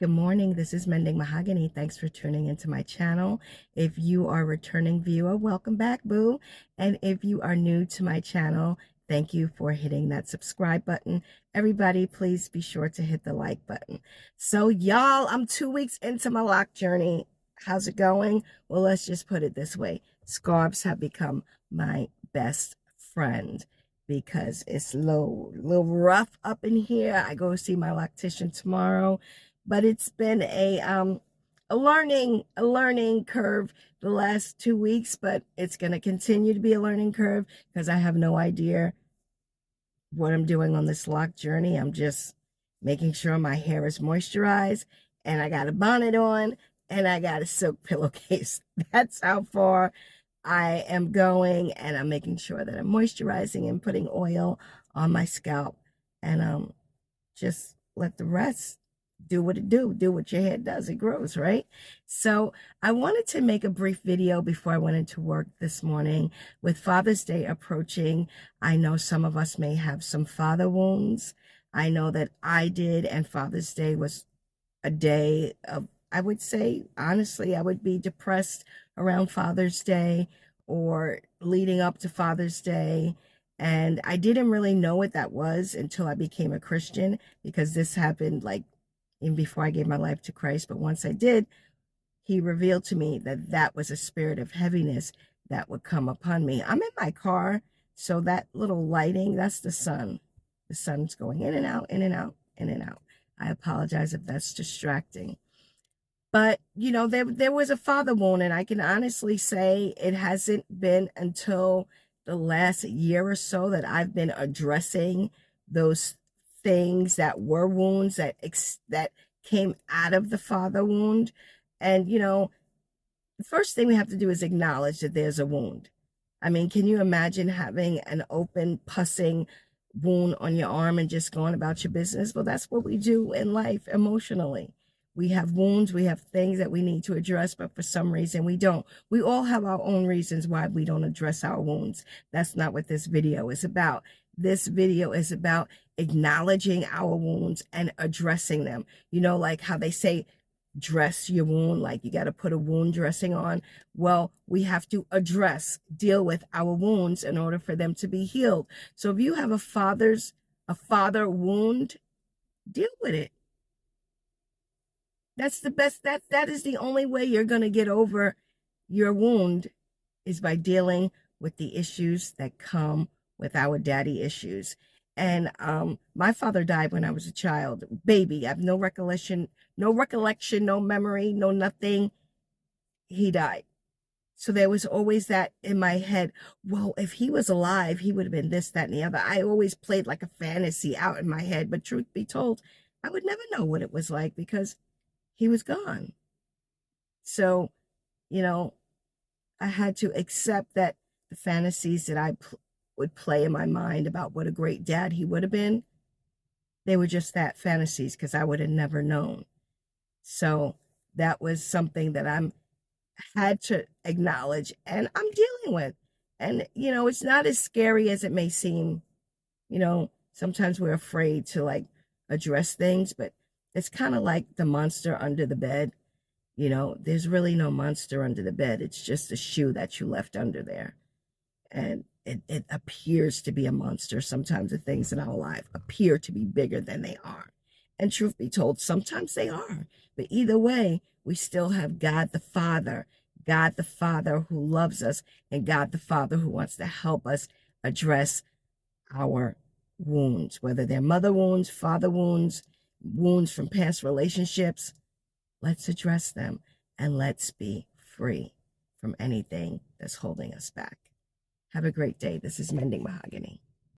Good morning. This is Mending Mahogany. Thanks for tuning into my channel. If you are a returning viewer, welcome back, boo. And if you are new to my channel, thank you for hitting that subscribe button. Everybody, please be sure to hit the like button. So, y'all, I'm 2 weeks into my lock journey. How's it going? Well, let's just put it this way. Scarves have become my best friend because it's a little rough up in here. I go see my loctician tomorrow. But it's been a learning curve the last 2 weeks, but it's going to continue to be a learning curve because I have no idea what I'm doing on this lock journey. I'm just making sure my hair is moisturized, and I got a bonnet on, and I got a silk pillowcase. That's how far I am going, and I'm making sure that I'm moisturizing and putting oil on my scalp, and just let the rest do what it do what your hair does, it grows, right? So I wanted to make a brief video before I went into work this morning. With Father's Day approaching, I know some of us may have some father wounds. I know that I did, and Father's Day was a day of, I would say, honestly, I would be depressed around Father's Day or leading up to Father's Day. And I didn't really know what that was until I became a Christian, because this happened like even before I gave my life to Christ. But once I did, he revealed to me that that was a spirit of heaviness that would come upon me. I'm in my car, so that little lighting, that's the sun. The sun's going in and out, in and out, in and out. I apologize if that's distracting. But, you know, there was a father wound, and I can honestly say it hasn't been until the last year or so that I've been addressing those things that were wounds that came out of the father wound. And, you know, the first thing we have to do is acknowledge that there's a wound. I mean, can you imagine having an open, pussing wound on your arm and just going about your business? Well, that's what we do in life emotionally. We have wounds, we have things that we need to address, but for some reason we don't. We all have our own reasons why we don't address our wounds. That's not what this video is about. This video is about acknowledging our wounds and addressing them. You know, like how they say, dress your wound, like you got to put a wound dressing on. Well, we have to deal with our wounds in order for them to be healed. So if you have a father wound, deal with it. That's the best. That is the only way you're going to get over your wound, is by dealing with the issues that come with our daddy issues. And my father died when I was a child, baby. I have no recollection, no memory, no nothing. He died. So there was always that in my head. Well, if he was alive, he would have been this, that, and the other. I always played like a fantasy out in my head. But truth be told, I would never know what it was like because he was gone. So, you know, I had to accept that the fantasies that I would play in my mind about what a great dad he would have been, they were just that, fantasies, because I would have never known. So that was something that I'm had to acknowledge and I'm dealing with. And, you know, it's not as scary as it may seem. You know, sometimes we're afraid to like address things, but it's kind of like the monster under the bed. You know, there's really no monster under the bed. It's just a shoe that you left under there. And it appears to be a monster. Sometimes the things in our life appear to be bigger than they are. And truth be told, sometimes they are. But either way, we still have God the Father who loves us, and God the Father who wants to help us address our wounds, whether they're mother wounds, father wounds, wounds from past relationships. Let's address them and let's be free from anything that's holding us back. Have a great day. This is Mending Mahogany.